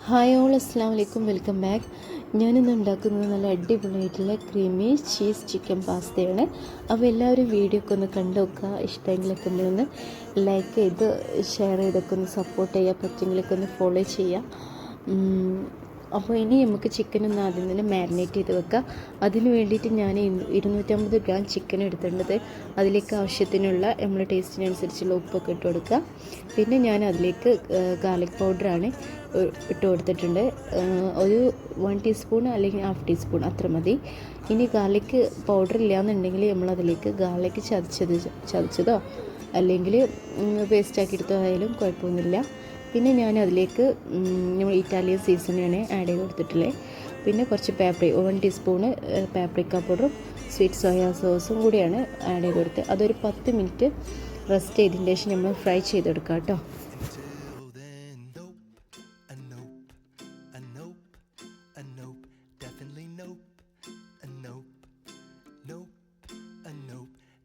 Hi all, അസ്സാം വലൈക്കും, welcome back. ഞാനിന്ന് ഉണ്ടാക്കുന്നത് നല്ല അടിപൊളിയായിട്ടുള്ള ക്രീമി ചീസ് ചിക്കൻ പാസ്തയാണ്. അപ്പോൾ എല്ലാവരും വീഡിയോ ഒക്കെ ഒന്ന് കണ്ടു നോക്കുക. ഇഷ്ടമെങ്കിലൊക്കെ ഒന്ന് ലൈക്ക് ചെയ്ത് ഷെയർ ചെയ്തൊക്കെ ഒന്ന് സപ്പോർട്ട് ചെയ്യുക, പറ്റുമെങ്കിലൊക്കെ ഒന്ന് ഫോളോ ചെയ്യുക. അപ്പോൾ ഇനി നമുക്ക് ചിക്കൻ ഒന്ന് ആദ്യം തന്നെ മാരിനേറ്റ് ചെയ്ത് വെക്കാം. അതിന് വേണ്ടിയിട്ട് ഞാൻ 250 ഗ്രാം ചിക്കൻ എടുത്തിട്ടുള്ളത്. അതിലേക്ക് ആവശ്യത്തിനുള്ള നമ്മൾ ടേസ്റ്റിനനുസരിച്ചുള്ള ഉപ്പൊക്കെ ഇട്ട് കൊടുക്കുക. പിന്നെ ഞാൻ അതിലേക്ക് ഗാർലിക് പൗഡറാണ് ഇട്ട് കൊടുത്തിട്ടുണ്ട്. ഒരു 1 ടീസ്പൂൺ അല്ലെങ്കിൽ ഹാഫ് ടീസ്പൂൺ അത്ര മതി. ഇനി ഗാർലിക് പൗഡർ ഇല്ലയെന്നുണ്ടെങ്കിൽ നമ്മളതിലേക്ക് ഗാർലിക് ചതച്ചതോ അല്ലെങ്കിൽ പേസ്റ്റാക്കി എടുത്തതായാലും കുഴപ്പമൊന്നുമില്ല. പിന്നെ ഞാൻ അതിലേക്ക് നമ്മൾ ഇറ്റാലിയൻ സീസണാണ് ആഡ് ചെയ്ത് കൊടുത്തിട്ടുള്ളത്. പിന്നെ കുറച്ച് 1 ടീസ്പൂണ് പാപ്രിക്ക പൗഡറും സ്വീറ്റ് സോയാ സോസും കൂടിയാണ് ആഡ് ചെയ്ത് കൊടുത്തത്. അതൊരു 10 മിനിറ്റ് റെസ്റ്റ് ചെയ്തതിന് ശേഷം നമ്മൾ ഫ്രൈ ചെയ്തെടുക്കാം കേട്ടോ.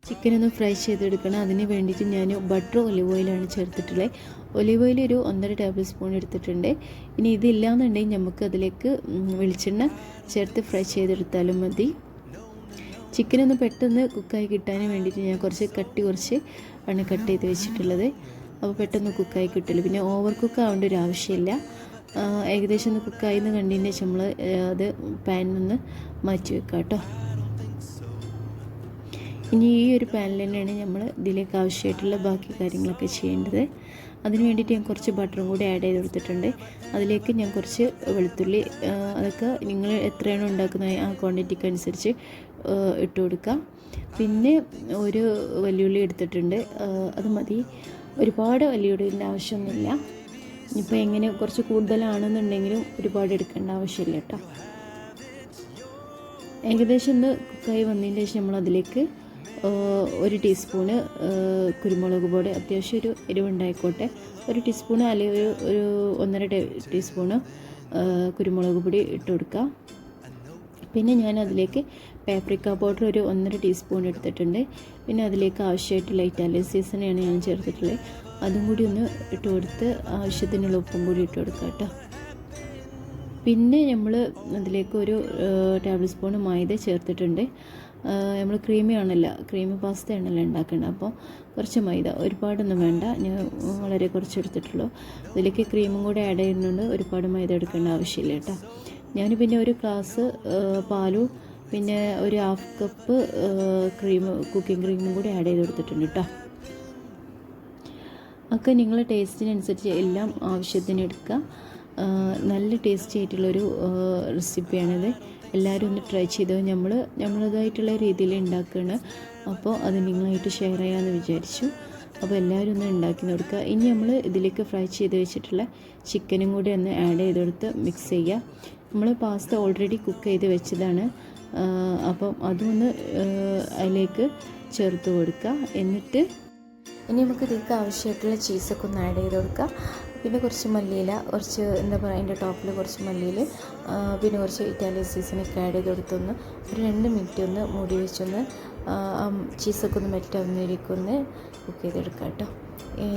ചിക്കനൊന്ന് ഫ്രൈ ചെയ്തെടുക്കണം. അതിന് വേണ്ടിയിട്ട് ഞാൻ ബട്ടർ ഒലിവ് ഓയിലാണ് ചേർത്തിട്ടുള്ളത്. ഒലിവ് ഓയിൽ ഒരു 1.5 ടേബിൾ സ്പൂൺ എടുത്തിട്ടുണ്ട്. ഇനി ഇതില്ലാന്നുണ്ടെങ്കിൽ നമുക്ക് അതിലേക്ക് വെളിച്ചെണ്ണ ചേർത്ത് ഫ്രൈ ചെയ്തെടുത്താലും മതി. ചിക്കനൊന്ന് പെട്ടെന്ന് കുക്കായി കിട്ടാൻ വേണ്ടിയിട്ട് ഞാൻ കുറച്ച് ആണ് കട്ട് ചെയ്ത് വെച്ചിട്ടുള്ളത്. അപ്പോൾ പെട്ടെന്ന് കുക്കായി കിട്ടില്ല. പിന്നെ ഓവർ കുക്ക് ആവേണ്ട ഒരു ആവശ്യമില്ല. ഏകദേശം ഒന്ന് കുക്കായി എന്ന് കണ്ടതിന് ശേഷം നമ്മൾ അത് പാനിൽ നിന്ന് മാറ്റി വെക്കാം കേട്ടോ. ഇനി ഈ ഒരു പാനിൽ തന്നെയാണ് നമ്മൾ ഇതിലേക്ക് ആവശ്യമായിട്ടുള്ള ബാക്കി കാര്യങ്ങളൊക്കെ ചെയ്യേണ്ടത്. അതിന് വേണ്ടിയിട്ട് ഞാൻ കുറച്ച് ബട്ടറും കൂടി ആഡ് ചെയ്ത് കൊടുത്തിട്ടുണ്ട്. അതിലേക്ക് ഞാൻ കുറച്ച് വെളുത്തുള്ളി, അതൊക്കെ നിങ്ങൾ എത്രയാണോ ഉണ്ടാക്കുന്നത് ആ ക്വാണ്ടിറ്റിക്ക് അനുസരിച്ച് ഇട്ട് കൊടുക്കുക. പിന്നെ ഒരു വലിയുള്ളി എടുത്തിട്ടുണ്ട്, അത് മതി. ഒരുപാട് വലിയുള്ളിൻ്റെ ആവശ്യമൊന്നുമില്ല. ഇപ്പോൾ എങ്ങനെ കുറച്ച് കൂടുതലാണെന്നുണ്ടെങ്കിലും ഒരുപാട് എടുക്കേണ്ട ആവശ്യമില്ല കേട്ടോ. ഏകദേശം ഒന്ന് കുക്കായി വന്നതിന് ശേഷം നമ്മളതിലേക്ക് 1 ടീസ്പൂണ് കുരുമുളക് പൊടി, അത്യാവശ്യം ഒരു എരിവുണ്ടായിക്കോട്ടെ, 1 ടീസ്പൂണ് അല്ലെങ്കിൽ ഒരു 1.5 ടീസ്പൂണ് കുരുമുളക് പൊടി ഇട്ട് കൊടുക്കുക. പിന്നെ ഞാൻ അതിലേക്ക് പാപ്രിക്ക പൗഡർ ഒരു 1.5 ടീസ്പൂൺ എടുത്തിട്ടുണ്ട്. പിന്നെ അതിലേക്ക് ആവശ്യമായിട്ടുള്ള ഇറ്റാലിയൻ സീസണാണ് ഞാൻ ചേർത്തിട്ടുള്ളത്. അതും കൂടി ഒന്ന് ഇട്ട് കൊടുത്ത് ആവശ്യത്തിനുള്ള ഉപ്പും കൂടി ഇട്ട് കൊടുക്കുക കേട്ടോ. പിന്നെ നമ്മൾ അതിലേക്ക് ഒരു ടേബിൾ സ്പൂൺ മൈദ ചേർത്തിട്ടുണ്ട്. നമ്മൾ ക്രീമി പാസ്തയാണല്ലോ ഉണ്ടാക്കേണ്ടത്. അപ്പോൾ കുറച്ച് മൈദ, ഒരുപാടൊന്നും വേണ്ട, ഞാൻ വളരെ കുറച്ച് എടുത്തിട്ടുള്ളൂ. അതിലേക്ക് ക്രീമും കൂടെ ആഡ് ചെയ്യുന്നുണ്ട്. ഒരുപാട് മൈദ എടുക്കേണ്ട ആവശ്യമില്ല കേട്ടോ. ഞാൻ പിന്നെ ഒരു ഗ്ലാസ് പാലും പിന്നെ ഒരു 1/2 കപ്പ് കുക്കിംഗ് ക്രീമും കൂടി ആഡ് ചെയ്ത് കൊടുത്തിട്ടുണ്ട് കേട്ടോ. ഒക്കെ നിങ്ങളുടെ ടേസ്റ്റിനനുസരിച്ച് എല്ലാം ആവശ്യത്തിന് എടുക്കുക. നല്ല ടേസ്റ്റി ആയിട്ടുള്ളൊരു റെസിപ്പിയാണിത്. എല്ലാവരും ഒന്ന് ട്രൈ ചെയ്തോ. നമ്മളതായിട്ടുള്ള രീതിയിൽ ഉണ്ടാക്കുകയാണ്. അപ്പോൾ അത് നിങ്ങളായിട്ട് ഷെയർ ചെയ്യാമെന്ന് വിചാരിച്ചു. അപ്പോൾ എല്ലാവരും ഒന്ന് ഉണ്ടാക്കി നോക്കുക. ഇനി നമ്മൾ ഇതിലേക്ക് ഫ്രൈ ചെയ്ത് വെച്ചിട്ടുള്ള ചിക്കനും കൂടി ഒന്ന് ആഡ് ചെയ്ത് കൊടുത്ത് മിക്സ് ചെയ്യുക. നമ്മൾ പാസ്ത ഓൾറെഡി കുക്ക് ചെയ്ത് വെച്ചതാണ്. അപ്പം അതൊന്ന് അതിലേക്ക് ചേർത്ത് കൊടുക്കുക. എന്നിട്ട് ഇനി നമുക്ക് ഇതിലേക്ക് ആവശ്യമായിട്ടുള്ള ചീസൊക്കെ ഒന്ന് ആഡ് ചെയ്ത് കൊടുക്കുക. പിന്നെ കുറച്ച് മല്ലിയില, അതിൻ്റെ ടോപ്പിൽ കുറച്ച് മല്ലിയില, പിന്നെ കുറച്ച് ഇറ്റാലിയൻ സീസണൊക്കെ ആഡ് ചെയ്ത് കൊടുത്തൊന്ന് ഒരു 2 മിനിറ്റ് ഒന്ന് മൂടി വെച്ചൊന്ന് ചീസൊക്കെ ഒന്ന് മെൽറ്റാവുന്നതിലേക്കൊന്ന് കുക്ക് ചെയ്തെടുക്കാം കേട്ടോ.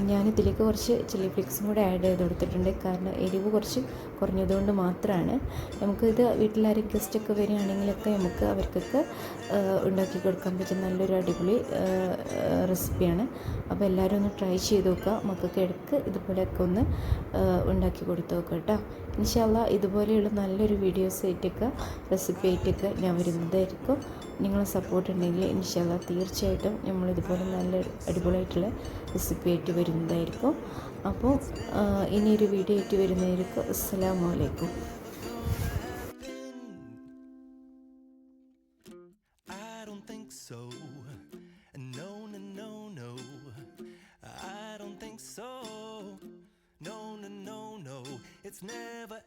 ഞാനിതിലേക്ക് കുറച്ച് ചില്ലി ഫ്ലേക്സും കൂടെ ആഡ് ചെയ്ത് കൊടുത്തിട്ടുണ്ട്. കാരണം എരിവ് കുറച്ച് കുറഞ്ഞതുകൊണ്ട് മാത്രമാണ്. നമുക്കിത് വീട്ടിലാരും ഗസ്റ്റൊക്കെ വരികയാണെങ്കിലൊക്കെ നമുക്ക് അവർക്കൊക്കെ ഉണ്ടാക്കി കൊടുക്കാൻ പറ്റുന്ന നല്ലൊരു അടിപൊളി റെസിപ്പിയാണ്. അപ്പോൾ എല്ലാവരും ഒന്ന് ട്രൈ ചെയ്ത് നോക്കുക. മക്കൾക്ക് ഇടയ്ക്ക് ഇതുപോലെയൊക്കെ ഒന്ന് ഉണ്ടാക്കി കൊടുത്ത് നോക്കുക കേട്ടോ. ഇൻഷാ അല്ലാഹ് ഇതുപോലെയുള്ള നല്ലൊരു വീഡിയോസ് ആയിട്ടൊക്കെ റെസിപ്പി ആയിട്ടൊക്കെ ഞാൻ വരുന്നതായിരിക്കും. നിങ്ങളെ സപ്പോർട്ട് ഉണ്ടെങ്കിൽ ഇൻഷാ അല്ലാഹ് തീർച്ചയായിട്ടും നമ്മളിതുപോലെ നല്ല അടിപൊളിയായിട്ടുള്ള റെസിപ്പി ആയിട്ട് വരുന്നതായിരിക്കും. അപ്പോൾ ഇനിയൊരു വീഡിയോ ആയിട്ട് വരുന്നതായിരിക്കും. അസ്സലാമു അലൈക്കും. It's never